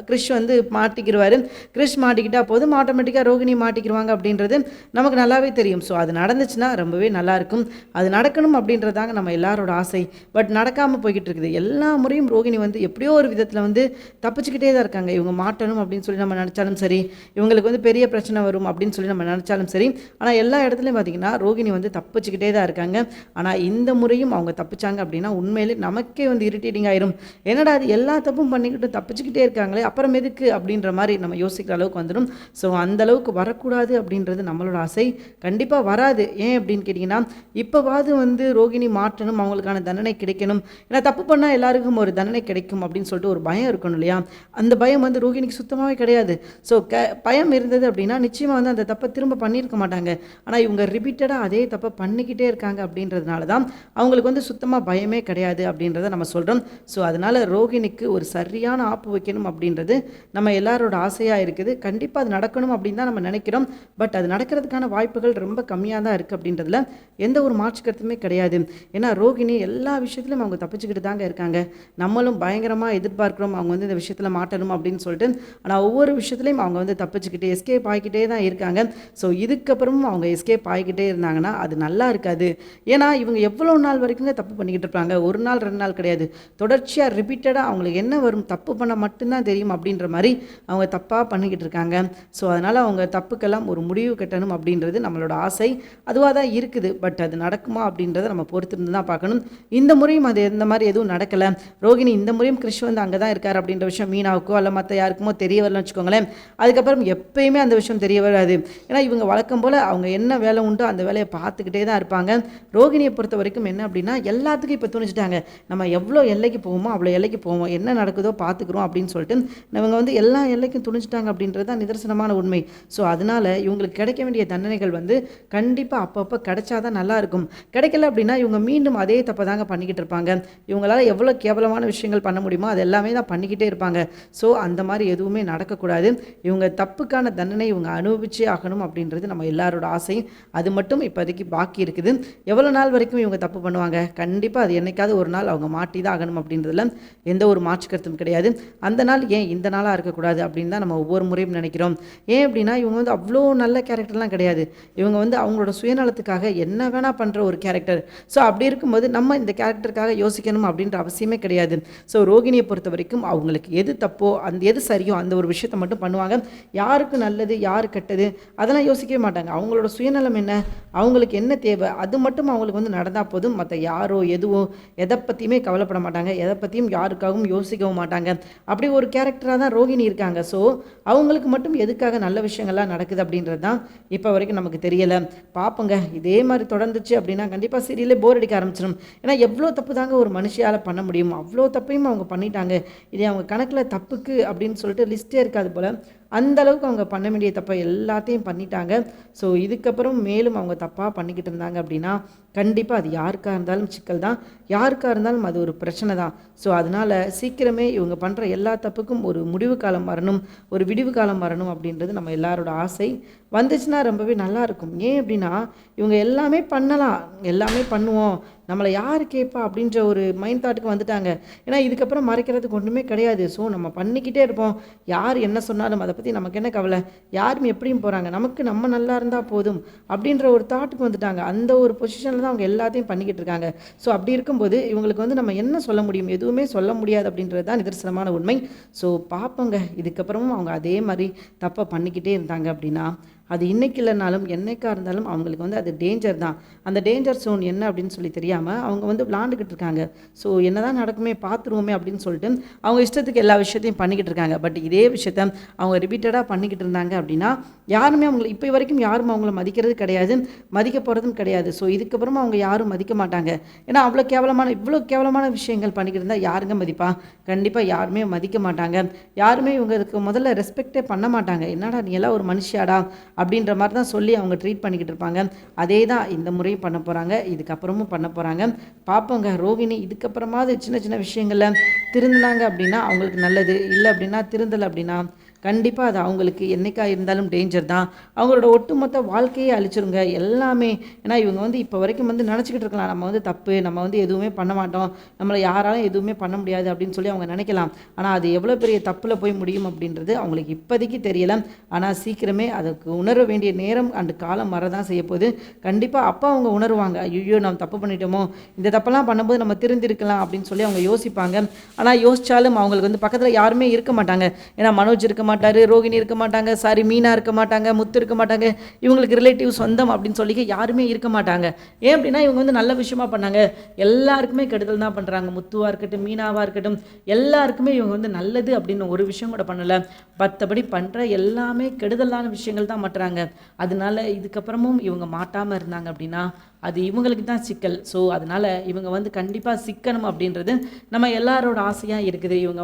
கிறிஷ் வந்து மாட்டிக்கிடுவார். கிறிஷ் மாட்டிக்கிட்டால் போதும், ஆட்டோமேட்டிக்காக ரோகிணி மாட்டிக்கிடுவாங்க அப்படின்றது நமக்கு நல்லாவே தெரியும். ஸோ அது நடந்துச்சுன்னா ரொம்பவே நல்லாயிருக்கும். அது நடக்கணும் அப்படின்றதாங்க நம்ம எல்லாரோட ஆசை. பட் நடக்காமல் போய்கிட்டு இருக்குது. எல்லா முறையும் ரோகிணி வந்து எப்படியோ ஒரு விதத்தில் வந்து தப்பிச்சுக்கிட்டே தான் இருக்காங்க. இவங்க மாட்டணும் அப்படின்னு சொல்லி நம்ம நினச்சாலும் சரி, இவங்களுக்கு வந்து பெரிய பிரச்சனை வரும் அப்படின்னு சொல்லி நம்ம நினச்சாலும் சரி, ஆனால் எல்லா இடத்துலையும் பார்த்திங்கன்னா ரோகிணி வந்து தப்பிச்சுக்கிட்டே தான் இருக்காங்க. ஆனால் இந்த முறையும் அவங்க தப்பிச்சாங்க அப்படின்னா உண்மையிலே நமக்கே வந்து இரிட்டேட்டிங் ஆயிரும். என்னடா அது எல்லா தப்பும் பண்ணிக்கிட்டு தப்பிச்சுக்கிட்டே இருக்காங்களே, அப்புறம் எதுக்கு அப்படின்ற மாதிரி நம்ம யோசிக்கிற அளவுக்கு வந்துடும். ஸோ அந்த அளவுக்கு வரக்கூடாது அப்படின்றது நம்மளோட ஆசை. கண்டிப்பாக வராது. ஏன் அப்படின்னு கேட்டிங்கன்னா, இப்போவாது வந்து ரோகிணி மாற்றணும், அவங்களுக்கான தண்டனை கிடைக்கணும். ஏன்னா தப்பு பண்ணால் எல்லாருக்கும் ஒரு தண்டனை கிடைக்கும் அப்படின்னு சொல்லிட்டு ஒரு பயம் இருக்கணும் இல்லையா. அந்த பயம் வந்து ரோகிணிக்கு சுத்தமாகவே கிடையாது. ஸோ பயம் இருந்தது அப்படின்னா நிச்சயமாக வந்து அந்த தப்பை திரும்ப பண்ணியிருக்க மாட்டாங்க. ஆனால் இவங்க ரிப்பீட்டடாக அதே தப்பை பண்ணிக்கிட்டே இருக்காங்க அப்படின்றதுனால தான் அவங்களுக்கு வந்து சுத்தமாக பயமே கிடையாது அப்படின்றத நம்ம சொல்கிறோம். ஸோ அதனால் ரோகிணிக்கு ஒரு சரியான ஆப்பு வைக்கணும் அப்படின்றது நம்ம எல்லாரோட ஆசையாக இருக்குது. கண்டிப்பாக அது நடக்கணும் அப்படின்னு தான் நம்ம நினைக்கிறோம். பட் அது நடக்கிறதுக்கான வாய்ப்புகள் ரொம்ப கம்மியாக தான் இருக்குது அப்படின்றதுல எந்த ஒரு மாற்று கருத்துமே கிடையாது. ஏன்னா ரோகிணி எல்லா விஷயத்துலையும் அவங்க தப்பிச்சுக்கிட்டு தாங்க இருக்காங்க. நம்மளும் பயங்கரமாக எதிர்பார்க்குறோம் அவங்க வந்து இந்த விஷயத்தில் மாட்டணும் அப்படின்னு சொல்லிட்டு. ஆனால் ஒவ்வொரு விஷயத்துலையும் அவங்க வந்து தப்பிச்சுக்கிட்டு எஸ்கேப் ஆகிக்கிட்டே தான் இருக்காங்க. ஸோ இதுக்கப்புறமும் அவங்க எஸ்கேப் ஆகிக்கிட்டே இருந்தாங்கன்னா அது நல்லா இருக்காது. ஏன்னா இவங்க எவ்வளோ நாள் வரைக்கும் தப்பு பண்ணிக்கிட்டு இருப்பாங்க. ஒரு நாள் 2 நாள் கிடையாது, தொடர்ச்சியாக ரிப்பீட்டடாக அவங்களுக்கு என்ன வரும், தப்பு பண்ண மட்டும்தான் தெரியும் அப்படின்ற மாதிரி அவங்க தப்பாக பண்ணிக்கிட்டு இருக்காங்க. ஸோ அதனால் அவங்க தப்புக்கெல்லாம் ஒரு முடிவு கட்டணும் அப்படின்றது நம்மளோட ஆசை. அதுவாக தான் இருக்குது. பட் அது நடக்குமா அப்படின்றத நம்ம பொறுத்திருந்து தான் பார்க்கணும். இந்த முறையும் அது இந்த மாதிரி எதுவும் நடக்கலை. ரோகிணி இந்த முறையும் கிறிஷ் வந்து அங்கே தான் இருக்கார் அப்படின்ற விஷயம் மீனாவுக்கோ அல்ல மற்ற யாருக்குமோ தெரிய வரலன்னு வச்சுக்கோங்களேன். அதுக்கப்புறம் எப்பயுமே அந்த விஷயம் தெரிய வராது. ஏன்னா இவங்க வழக்கம் போல் அவங்க என்ன வேலை உண்டோ அந்த வேலையை பார்த்துக்கிட்டே தான் இருப்பாங்க. ரோகிணியை பொறுத்த வரைக்கும் என்ன அப்படின்னா, எல்லாத்துக்கும் இப்போ துணிச்சிட்டாங்க. நம்ம எவ்வளோ எல்லைக்கு போவோமோ அவ்வளோ எல்லைக்கு போவோம், என்ன நடக்குதோ பார்த்துக்குறோம் அப்படின்னு சொல்லிட்டு இவங்க வந்து எல்லா எல்லைக்கும் துணிச்சிட்டாங்க அப்படின்றது தான் நிதர்சனமான உண்மை. ஸோ அதனால் இவங்களுக்கு கிடைக்க வேண்டிய தண்டனைகள் வந்து கண்டிப்பாக அப்பப்போ கிடைச்சாதான் நல்லாயிருக்கும். கிடைக்கல அப்படின்னா இவங்க மீண்டும் அதே தப்பை தாங்க பண்ணிக்கிட்டு இருப்பாங்க. இவங்களால் எவ்வளோ கேவலமான விஷயங்கள் பண்ண முடியுமோ அது எல்லாமே தான் பண்ணிக்கிட்டே இருப்பாங்க. ஸோ அந்த மாதிரி எதுவுமே நடக்கக்கூடாது. இவங்க தப்புக்கான தண்டனை இவங்க அனுபவிச்சே ஆகணும் அப்படின்றது நம்ம எல்லாரோட ஆசை. அது மட்டும் மட்டும் இப்போதைக்கு பாக்கி இருக்குது. எவ்வளோ நாள் வரைக்கும் இவங்க தப்பு பண்ணுவாங்க? கண்டிப்பாக அது என்னைக்காவது ஒரு நாள் அவங்க மாட்டி தான் ஆகணும் அப்படின்றதுல எந்த ஒரு மாற்று கருத்தும் கிடையாது. அந்த நாள் ஏன் இந்த நாளாக இருக்கக்கூடாது அப்படின்னு தான் நம்ம ஒவ்வொரு முறையும் நினைக்கிறோம். ஏன் அப்படின்னா இவங்க வந்து அவ்வளோ நல்ல கேரக்டர்லாம் கிடையாது. இவங்க வந்து அவங்களோட சுயநலத்துக்காக என்ன வேணால் பண்ணுற ஒரு கேரக்டர். ஸோ அப்படி இருக்கும்போது நம்ம இந்த கேரக்டருக்காக யோசிக்கணும் அப்படின்ற அவசியமே கிடையாது. ஸோ ரோகிணியை பொறுத்த வரைக்கும் அவங்களுக்கு எது தப்போ அந்த எது சரியோ அந்த ஒரு விஷயத்தை மட்டும் பண்ணுவாங்க. யாருக்கு நல்லது யார் கெட்டது அதெல்லாம் யோசிக்கவே மாட்டாங்க. அவங்களோட சுயநலம் என்ன, அவங்களுக்கு என்ன தேவை அது மட்டும் அவங்களுக்கு வந்து நடந்தால் போதும். மற்ற யாரோ எதுவோ எதை பற்றியுமே கவலைப்பட மாட்டாங்க. எதை பற்றியும் யாருக்காகவும் யோசிக்கவும் மாட்டாங்க. அப்படி ஒரு கேரக்டராக தான் ரோகிணி இருக்காங்க. ஸோ அவங்களுக்கு மட்டும் எதுக்காக நல்ல விஷயங்கள்லாம் நடக்குது அப்படின்றது தான் இப்போ வரைக்கும் நமக்கு தெரியலை. பார்ப்போங்க, இதே மாதிரி தொடர்ந்துச்சு அப்படின்னா கண்டிப்பாக சீரியலே போர் அடிக்க ஆரம்பிச்சிடும். ஏன்னா எவ்வளோ தப்பு தாங்க ஒரு மனுஷியால் பண்ண முடியும்? அவ்வளோ தப்பையும் அவங்க பண்ணிட்டாங்க. இதே அவங்க கணக்கில் தப்புக்கு அப்படின்னு சொல்லிட்டு லிஸ்ட்டே இருக்காது போல். அந்த அளவுக்கு அவங்க பண்ண வேண்டிய தப்பை எல்லாத்தையும் பண்ணிட்டாங்க. ஸோ இதுக்கப்புறம் மேலும் அவங்க தப்பாக பண்ணிக்கிட்டு இருந்தாங்க அப்படின்னா கண்டிப்பாக அது யாருக்காக இருந்தாலும் சிக்கல் தான், யாருக்காக இருந்தாலும் அது ஒரு பிரச்சனை தான். ஸோ அதனால் சீக்கிரமே இவங்க பண்ணுற எல்லா தப்புக்கும் ஒரு முடிவு காலம் வரணும், ஒரு விடிவு காலம் வரணும் அப்படின்றது நம்ம எல்லாரோட ஆசை. வந்துச்சுன்னா ரொம்பவே நல்லாயிருக்கும். ஏன் அப்படின்னா இவங்க எல்லாமே பண்ணலாம், எல்லாமே பண்ணுவோம், நம்மளை யார் கேட்பா அப்படின்ற ஒரு மைண்ட் தாட்டுக்கு வந்துட்டாங்க. ஏன்னா இதுக்கப்புறம் மறைக்கிறதுக்கு ஒன்றுமே கிடையாது. ஸோ நம்ம பண்ணிக்கிட்டே இருப்போம். யார் என்ன சொன்னாலும் அதை பற்றி நமக்கு என்ன கவலை, யாரும் எப்படியும் போகிறாங்க, நமக்கு நம்ம நல்லா இருந்தால் போதும் அப்படின்ற ஒரு தாட்டுக்கு வந்துட்டாங்க. அந்த ஒரு பொசிஷனில் தான் அவங்க எல்லாத்தையும் பண்ணிக்கிட்டு இருக்காங்க. ஸோ அப்படி இருக்கும்போது இவங்களுக்கு வந்து நம்ம என்ன சொல்ல முடியும்? எதுவுமே சொல்ல முடியாது அப்படின்றது தான் நிதர்சனமான உண்மை. ஸோ பார்ப்போங்க, இதுக்கப்புறமும் அவங்க அதே மாதிரி தப்பை பண்ணிக்கிட்டே இருந்தாங்க அப்படின்னா அது இன்றைக்கி இல்லைனாலும் என்னைக்காக இருந்தாலும் அவங்களுக்கு வந்து அது டேஞ்சர் தான். அந்த டேஞ்சர் ஜோன் என்ன அப்படின்னு சொல்லி தெரியாமல் அவங்க வந்து விளாண்டுக்கிட்டு இருக்காங்க. ஸோ என்ன தான் நடக்குமே பார்த்துருவோமே அப்படின்னு சொல்லிட்டு அவங்க இஷ்டத்துக்கு எல்லா விஷயத்தையும் பண்ணிக்கிட்டு இருக்காங்க. பட் இதே விஷயத்த அவங்க ரிப்பீட்டடாக பண்ணிக்கிட்டு இருந்தாங்க அப்படின்னா யாருமே அவங்களை இப்போ வரைக்கும் யாரும் அவங்கள மதிக்கிறது கிடையாது, மதிக்க போகிறதும் கிடையாது. ஸோ இதுக்கப்புறமா அவங்க யாரும் மதிக்க மாட்டாங்க. ஏன்னா இவ்வளோ கேவலமான விஷயங்கள் பண்ணிக்கிட்டு இருந்தால் யாருங்க மதிப்பா? கண்டிப்பாக யாருமே மதிக்க மாட்டாங்க. யாருமே இவங்களுக்கு முதல்ல ரெஸ்பெக்டே பண்ண மாட்டாங்க. என்னடா நீ எல்லாம் ஒரு மனுஷியாடா அப்படின்ற மாதிரி தான் சொல்லி அவங்க ட்ரீட் பண்ணிக்கிட்டு இருப்பாங்க. அதே தான் இந்த முறையும் பண்ண போகிறாங்க, இதுக்கப்புறமும் பண்ண போகிறாங்க. பார்ப்போங்க, ரோகிணி இதுக்கப்புறமாவது சின்ன சின்ன விஷயங்களில் திருந்தினாங்க அப்படின்னா அவங்களுக்கு நல்லது. இல்லை அப்படின்னா திருந்தலை அப்படின்னா கண்டிப்பாக அது அவங்களுக்கு என்றைக்கா இருந்தாலும் டேஞ்சர் தான். அவங்களோட ஒட்டுமொத்த வாழ்க்கையே அழிச்சிருங்க எல்லாமே. ஏன்னா இவங்க வந்து இப்போ வரைக்கும் வந்து நினச்சிக்கிட்டு இருக்கலாம் நம்ம வந்து தப்பு, நம்ம வந்து எதுவுமே பண்ண மாட்டோம், நம்மளை யாராலும் எதுவுமே பண்ண முடியாது அப்படின்னு சொல்லி அவங்க நினைக்கலாம். ஆனால் அது எவ்வளோ பெரிய தப்பில் போய் முடியும் அப்படின்றது அவங்களுக்கு இப்போதைக்கு தெரியலை. ஆனால் சீக்கிரமே அதுக்கு உணர வேண்டிய நேரம் அண்டு காலம் வரதான் செய்ய போகுது. கண்டிப்பாக அப்போ அவங்க உணர்வாங்க, ஐயோ நம்ம தப்பு பண்ணிட்டோமோ, இந்த தப்பெல்லாம் பண்ணும்போது நம்ம திருந்திருக்கலாம் அப்படின்னு சொல்லி அவங்க யோசிப்பாங்க. ஆனால் யோசித்தாலும் அவங்களுக்கு வந்து பக்கத்தில் யாருமே இருக்க மாட்டாங்க. ஏன்னா மனோஜ் இருக்க மாட்டார், ரோகிணி இருக்க மாட்டாங்க, மீனா இருக்க மாட்டாங்க, முத்து இருக்க மாட்டாங்க. இவங்களுக்கு ரிலேட்டிவ் சொந்தம் அப்படின்னு சொல்லி யாருமே இருக்க மாட்டாங்க. ஏன் அப்படின்னா இவங்க வந்து நல்ல விஷயமா பண்ணாங்க, எல்லாருக்குமே கெடுதல் தான் பண்ணுறாங்க. முத்துவாக இருக்கட்டும், மீனாவாக இருக்கட்டும், எல்லாருக்குமே இவங்க வந்து நல்லது அப்படின்னு ஒரு விஷயம் கூட பண்ணலை. மற்றபடி பண்ணுற எல்லாமே கெடுதலான விஷயங்கள் தான் பண்ணுறாங்க. அதனால இதுக்கப்புறமும் இவங்க மாட்டாமல் இருந்தாங்க அப்படின்னா அது இவங்களுக்கு தான் சிக்கல். ஸோ அதனால் இவங்க வந்து கண்டிப்பாக சிக்கணும் அப்படின்றது நம்ம எல்லாரோட ஆசையாக இருக்குது. இவங்க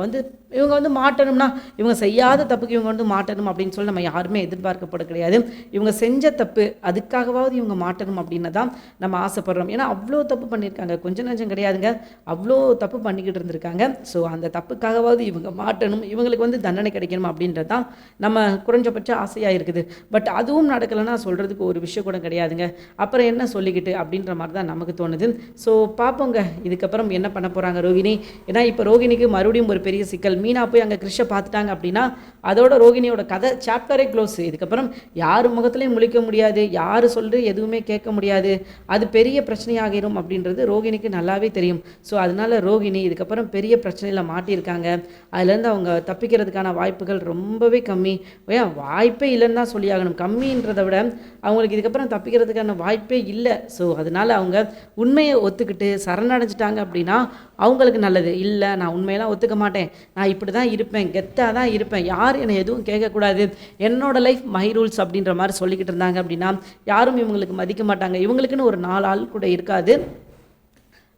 வந்து மாட்டணும்னா இவங்க செய்யாத தப்புக்கு இவங்க வந்து மாட்டணும் அப்படின்னு சொல்லி நம்ம யாருமே எதிர்பார்க்கப்பட கிடையாது. இவங்க செஞ்ச தப்பு அதுக்காகவாவது இவங்க மாட்டணும் அப்படின்னு தான் நம்ம ஆசைப்படுறோம். ஏன்னா அவ்வளோ தப்பு பண்ணியிருக்காங்க, கொஞ்சம் நஞ்சம் கிடையாதுங்க, அவ்வளோ தப்பு பண்ணிக்கிட்டு இருந்திருக்காங்க. ஸோ அந்த தப்புக்காகவாவது இவங்க மாட்டணும், இவங்களுக்கு வந்து தண்டனை கிடைக்கணும் அப்படின்றது தான் நம்ம குறைஞ்சபட்ச ஆசையாக இருக்குது. பட் அதுவும் நடக்கலைன்னா சொல்கிறதுக்கு ஒரு விஷயம் கூட கிடையாதுங்க. அப்புறம் என்ன சொல்லிக்கிட்டு அப்படின்ற மாதிரி தான் நமக்கு தோணுது. ஸோ பார்ப்போங்க இதுக்கப்புறம் என்ன பண்ண போகிறாங்க ரோகிணி. ஏன்னா இப்போ ரோகிணிக்கு மறுபடியும் ஒரு பெரிய சிக்கல். மீனா போய் அங்கே கிருஷ்ணை பார்த்துட்டாங்க அப்படின்னா அதோட ரோகிணியோட கதை சாப்டரே க்ளோஸ். இதுக்கப்புறம் யார் முகத்துலையும் முழிக்க முடியாது, யார் சொல்கிறது எதுவுமே கேட்க முடியாது, அது பெரிய பிரச்சனையாகிரும் அப்படின்றது ரோகிணிக்கு நல்லாவே தெரியும். ஸோ அதனால ரோகிணி இதுக்கப்புறம் பெரிய பிரச்சனையில் மாட்டியிருக்காங்க. அதுலேருந்து அவங்க தப்பிக்கிறதுக்கான வாய்ப்புகள் ரொம்பவே கம்மி. ஏன் வாய்ப்பே இல்லைன்னு தான் சொல்லி ஆகணும். கம்மின்றதை விட அவங்களுக்கு இதுக்கப்புறம் தப்பிக்கிறதுக்கான வாய்ப்பே இல்லை. ஸோ அதனால் அவங்க உண்மையை ஒத்துக்கிட்டு சரணடைஞ்சிட்டாங்க அப்படின்னா அவங்களுக்கு நல்லது. இல்லை நான் உண்மையெல்லாம் ஒத்துக்க மாட்டேன், நான் இப்படி தான் இருப்பேன், கெத்தாக தான் இருப்பேன், யார் என்னை எதுவும் கேட்கக்கூடாது, என்னோட லைஃப் மை ரூல்ஸ் அப்படின்ற மாதிரி சொல்லிக்கிட்டு இருந்தாங்க அப்படின்னா யாரும் இவங்களுக்கு மதிக்க மாட்டாங்க. இவங்களுக்குன்னு ஒரு 4 ஆள் கூட இருக்காது.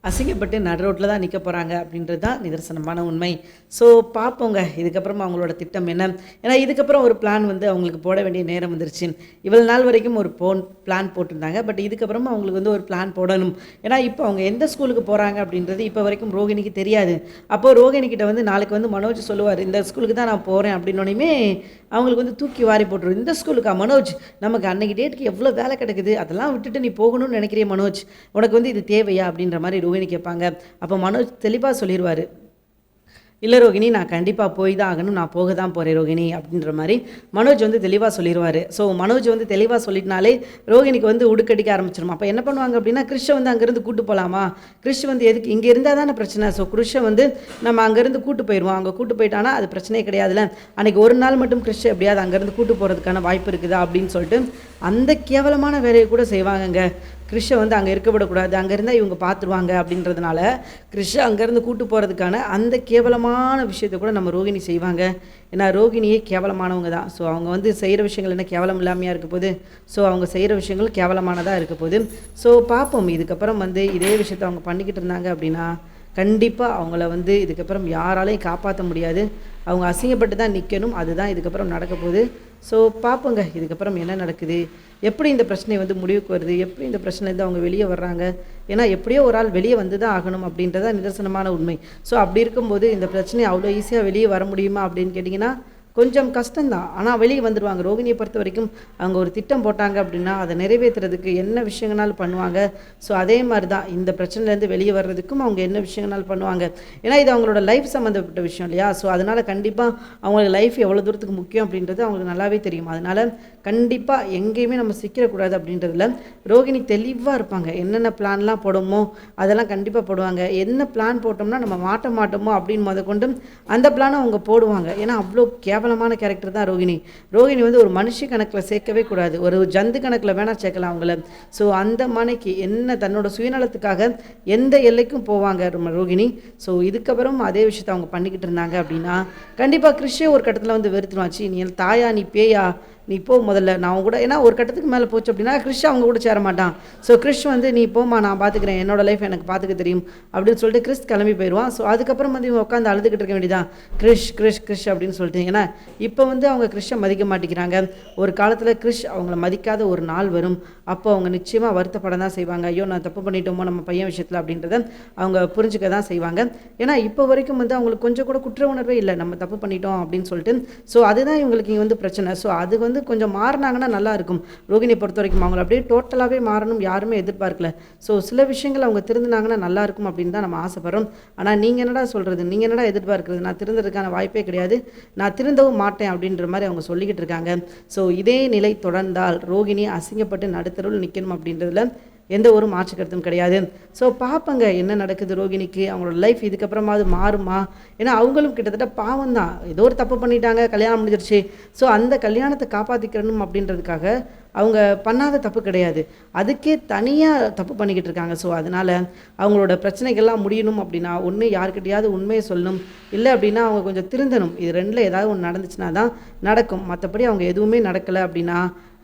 அசிங்கப்பட்டு நடு ரோட்டில் தான் நிற்க போகிறாங்க அப்படின்றது தான் நிதர்சனமான உண்மை. ஸோ பார்ப்போங்க இதுக்கப்புறம் அவங்களோட திட்டம் என்ன. ஏன்னா இதுக்கப்புறம் ஒரு பிளான் வந்து அவங்களுக்கு போட வேண்டிய நேரம் வந்துருச்சு. இவ்வளோ நாள் வரைக்கும் ஒரு பிளான் போட்டிருந்தாங்க. பட் இதுக்கப்புறமா அவங்களுக்கு வந்து ஒரு பிளான் போடணும். ஏன்னா இப்போ அவங்க எந்த ஸ்கூலுக்கு போகிறாங்க அப்படின்றது இப்போ வரைக்கும் ரோகிணிக்கு தெரியாது. அப்போது ரோகிணிக்கிட்ட வந்து நாளைக்கு வந்து மனோஜ் சொல்லுவார், இந்த ஸ்கூலுக்கு தான் நான் போகிறேன் அப்படின்னோடனே அவங்களுக்கு வந்து தூக்கி வாரி போட்டுரும். இந்த ஸ்கூலுக்கா மனோஜ், நமக்கு அன்னைக்கு டேட்டுக்கு எவ்வளோ வேலை கிடக்குது, அதெல்லாம் விட்டுட்டு நீ போகணும்னு நினைக்கிறிய மனோஜ், உனக்கு வந்து இது தேவையா அப்படின்ற மாதிரி ரோகிணி கேட்பாங்க. அப்போ மனோஜ் தெளிவாக சொல்லிடுவார், இல்லை ரோகிணி, நான் கண்டிப்பாக போய் தான் ஆகணும், நான் போக தான் போகிறேன் ரோகிணி அப்படின்ற மாதிரி மனோஜ் வந்து தெளிவாக சொல்லிடுவார். ஸோ மனோஜ் வந்து தெளிவாக சொல்லிட்டனாலே ரோகிணிக்கு வந்து உடுக்கடிக்க ஆரம்பிச்சிடும். அப்போ என்ன பண்ணுவாங்க அப்படின்னா, கிறிஷை வந்து அங்கேருந்து கூட்டு போகலாமா, கிறிஷ் வந்து எதுக்கு இங்கே இருந்தால் தானே பிரச்சனை, ஸோ கிறிஷை வந்து நம்ம அங்கேருந்து கூட்டு போயிடுவோம், அங்கே கூட்டு போயிட்டானா அது பிரச்சனையே கிடையாதுல்ல, அன்றைக்கி ஒரு நாள் மட்டும் கிறிஷ் எப்படியாவது அங்கேருந்து கூட்டு போகிறதுக்கான வாய்ப்பு இருக்குதா அப்படின்னு சொல்லிட்டு அந்த கேவலமான வேலையை கூட செய்வாங்கங்க. கிறிஷை வந்து அங்கே இருக்க விடக்கூடாது, அங்கே இருந்தால் இவங்க பார்த்துருவாங்க அப்படின்றதுனால கிறிஷை அங்கேருந்து கூட்டு போகிறதுக்கான அந்த கேவலமான விஷயத்தை கூட நம்ம ரோகிணி செய்வாங்க. ஏன்னா ரோகிணியே கேவலமானவங்க தான். ஸோ அவங்க வந்து செய்கிற விஷயங்கள் என்ன கேவலம் இல்லாமையாக இருக்க போகுது, ஸோ அவங்க செய்கிற விஷயங்கள் கேவலமானதாக இருக்க போகுது. ஸோ பார்ப்போம் இதுக்கப்புறம் வந்து இதே விஷயத்தை அவங்க பண்ணிக்கிட்டு இருந்தாங்க அப்படின்னா கண்டிப்பாக அவங்கள வந்து இதுக்கப்புறம் யாராலையும் காப்பாற்ற முடியாது, அவங்க அசிங்கப்பட்டு தான் நிற்கணும். அதுதான் இதுக்கப்புறம் நடக்க போகுது. ஸோ பார்ப்போங்க இதுக்கப்புறம் என்ன நடக்குது, எப்படி இந்த பிரச்சனை வந்து முடிவுக்கு வருது, எப்படி இந்த பிரச்சனைலேருந்து அவங்க வெளியே வர்றாங்க. ஏன்னா எப்படியோ ஒரு ஆள் வெளியே வந்து தான் ஆகணும் அப்படின்றத நிதர்சனமான உண்மை. ஸோ அப்படி இருக்கும்போது இந்த பிரச்சனை அவ்வளோ ஈஸியாக வெளியே வர முடியுமா அப்படின்னு கேட்டிங்கன்னா கொஞ்சம் கஷ்டம்தான். ஆனால் வெளியே வந்துடுவாங்க. ரோகிணியை பொறுத்த வரைக்கும் அவங்க ஒரு திட்டம் போட்டாங்க அப்படின்னா அதை நிறைவேற்றுறதுக்கு என்ன விஷயங்களாலும் பண்ணுவாங்க. ஸோ அதே மாதிரி தான் இந்த பிரச்சனைலேருந்து வெளியே வர்றதுக்கும் அவங்க என்ன விஷயங்களாலும் பண்ணுவாங்க. ஏன்னா இது அவங்களோட லைஃப் சம்மந்தப்பட்ட விஷயம் இல்லையா. ஸோ அதனால் கண்டிப்பாக அவங்களுக்கு லைஃப் எவ்வளோ தூரத்துக்கு முக்கியம் அப்படின்றது அவங்களுக்கு நல்லாவே தெரியும். அதனால் கண்டிப்பாக எங்கேயுமே நம்ம சிக்கிடக்கூடாது அப்படின்றதுல ரோகிணி தெளிவாக இருப்பாங்க. என்னென்ன பிளான்லாம் போடுமோ அதெல்லாம் கண்டிப்பாக போடுவாங்க. என்ன பிளான் போட்டோம்னா நம்ம மாட்ட மாட்டோமோ அப்படின்னு கொண்டு அந்த பிளானை அவங்க போடுவாங்க. ஏன்னா அவ்வளோ கேவலமான கேரக்டர் தான் ரோகிணி. ரோகிணி வந்து ஒரு மனுஷ கணக்கில் சேர்க்கவே கூடாது, ஒரு ஜந்து கணக்கில் வேணால் சேர்க்கலாம் அவங்கள. ஸோ அந்த மனைக்கு என்ன தன்னோட சுயநலத்துக்காக எந்த எல்லைக்கும் போவாங்க ரோகிணி. ஸோ இதுக்கப்புறம் அதே விஷயத்தை அவங்க பண்ணிக்கிட்டு இருந்தாங்க அப்படின்னா கண்டிப்பாக கிறிஷே ஒரு கட்டத்தில் வந்து வெறுத்துருவாச்சு, நீ தாயா நீ பேயா நீ போ முதல்ல நான் கூட. ஏன்னா ஒரு கட்டத்துக்கு மேலே போச்சு அப்படின்னா கிறிஷ் அவங்க கூட சேர மாட்டான். ஸோ கிறிஷ் வந்து நீ போமா நான் பார்த்துக்கிறேன், என்னோட லைஃப் எனக்கு பார்த்துக்க தெரியும் அப்படின்னு சொல்லிட்டு கிறிஸ் கிளம்பி போயிடுவான். ஸோ அதுக்கப்புறம் வந்து இவங்க உட்காந்து அழுதுகிட்டு இருக்க வேண்டியதான், கிறிஷ் கிறிஷ் கிறிஷ் அப்படின்னு சொல்லிட்டு. ஏன்னா இப்போ வந்து அவங்க கிறிஷை மதிக்க மாட்டேங்கிறாங்க. ஒரு காலத்தில் கிறிஷ் அவங்கள மதிக்காத ஒரு நாள் வரும், அப்போ அவங்க நிச்சயமாக வருத்தப்பட தான் செய்வாங்க. ஐயோ நான் தப்பு பண்ணிட்டோமோ நம்ம பையன் விஷயத்தில் அப்படின்றத அவங்க புரிஞ்சுக்க தான் செய்வாங்க. ஏன்னா இப்போ வரைக்கும் வந்து அவங்களுக்கு கொஞ்சம் கூட குற்ற உணர்வே இல்லை, நம்ம தப்பு பண்ணிட்டோம் அப்படின்னு சொல்லிட்டு. ஸோ அதுதான் இவங்களுக்கு இங்கே வந்து பிரச்சனை. ஸோ அது வந்து கொஞ்சம் மாறினாங்கன்னா நல்லா இருக்கும். ரோகிணியை பொறுத்த வரைக்கும் அவங்கள அப்படியே டோட்டலாகவே மாறணும் யாருமே எதிர்பார்க்கல. ஸோ சில விஷயங்கள் அவங்க திருந்தினாங்கன்னா நல்லா இருக்கும் அப்படின்னு தான் நம்ம ஆசைப்படுறோம். ஆனால் நீங்கள் என்னடா சொல்கிறது, நீங்கள் என்னடா எதிர்பார்க்குறது, நான் திருந்ததுக்கான வாய்ப்பே கிடையாது, நான் திருந்தவும் மாட்டேன் அப்படின்ற மாதிரி அவங்க சொல்லிக்கிட்டு இருக்காங்க. ஸோ இதே நிலை தொடர்ந்தால் ரோகிணி அசிங்கப்பட்டு நடுத்தருவில் நிற்கணும் அப்படின்றதுல எந்த ஒரு மாற்று கருத்தும் கிடையாது. ஸோ பார்ப்பங்க என்ன நடக்குது ரோகிணிக்கு, அவங்களோட லைஃப் இதுக்கப்புறமாவது மாறுமா. ஏன்னா அவங்களும் கிட்டத்தட்ட பாவம் தான், ஏதோ ஒரு தப்பு பண்ணிட்டாங்க, கல்யாணம் முடிஞ்சிருச்சு. ஸோ அந்த கல்யாணத்தை காப்பாற்றிக்கணும் அப்படின்றதுக்காக அவங்க பண்ணாத தப்பு கிடையாது, அதுக்கே தனியாக தப்பு பண்ணிக்கிட்டு இருக்காங்க. ஸோ அதனால் அவங்களோட பிரச்சனைகள்லாம் முடியணும் அப்படின்னா ஒன்று யார்கிட்டையாவது உண்மையை சொல்லணும், இல்லை அப்படின்னா அவங்க கொஞ்சம் திருந்தணும். இது ரெண்டில் ஏதாவது ஒன்று நடந்துச்சுன்னா தான் நடக்கும். மற்றபடி அவங்க எதுவுமே நடக்கலை அப்படின்னா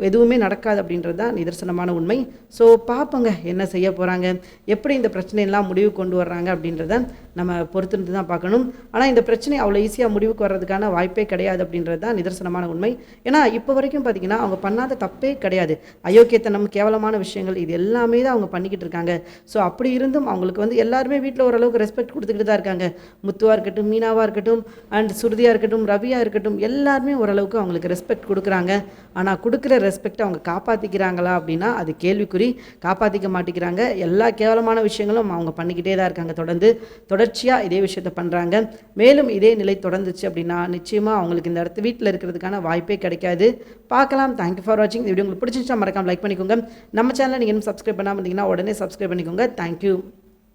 எதுவுமே நடக்காது அப்படின்றது தான் நிதர்சனமான உண்மை. ஸோ பார்ப்போங்க என்ன செய்ய போகிறாங்க, எப்படி இந்த பிரச்சனையெல்லாம் முடிவு கொண்டு வர்றாங்க அப்படின்றத நம்ம பொறுத்திருந்து தான் பார்க்கணும். ஆனால் இந்த பிரச்சனை அவ்வளோ ஈஸியாக முடிவுக்கு வர்றதுக்கான வாய்ப்பே கிடையாது அப்படின்றது தான் நிதர்சனமான உண்மை. ஏன்னா இப்போ வரைக்கும் பார்த்திங்கன்னா அவங்க பண்ணாத தப்பே கிடையாது. அயோக்கியத்தனம், கேவலமான விஷயங்கள் இது எல்லாமே தான் அவங்க பண்ணிக்கிட்டு இருக்காங்க. ஸோ அப்படி இருந்தும் அவங்களுக்கு வந்து எல்லாருமே வீட்டில் ஓரளவுக்கு ரெஸ்பெக்ட் கொடுத்துக்கிட்டு தான் இருக்காங்க. முத்துவாக இருக்கட்டும், மீனாவாக இருக்கட்டும், அண்ட் சுருதியாக இருக்கட்டும், ரவியாக இருக்கட்டும், எல்லாருமே ஓரளவுக்கு அவங்களுக்கு ரெஸ்பெக்ட் கொடுக்குறாங்க. ஆனால் கொடுக்குற ரெஸ்பெக்ட் அவங்க காப்பாற்றிக்கிறாங்களா அப்படின்னா அது கேள்விக்குறி. காப்பாற்றிக்க மாட்டேங்கிறாங்க. எல்லா கேவலமான விஷயங்களும் அவங்க பண்ணிக்கிட்டே தான் இருக்காங்க. தொடர்ச்சியாக இதே விஷயத்த பண்ணுறாங்க. மேலும் இதே நிலை தொடர்ந்துச்சு அப்படின்னா நிச்சயமாக அவங்களுக்கு இந்த இடத்து வீட்டில் இருக்கிறதுக்கான வாய்ப்பே கிடைக்காது. பார்க்கலாம். தேங்க்யூ ஃபார் வாட்சிங். இந்த வீடியோ உங்களுக்கு பிடிச்சிருச்சா மறக்காம லைக் பண்ணிக்கோங்க. நம்ம சேனலை நீங்கள் இன்னும் சப்ஸ்கிரைப் பண்ணாமல் இருந்தீங்கன்னா உடனே சப்ஸ்கிரைப் பண்ணிக்கோங்க. தேங்க்யூ.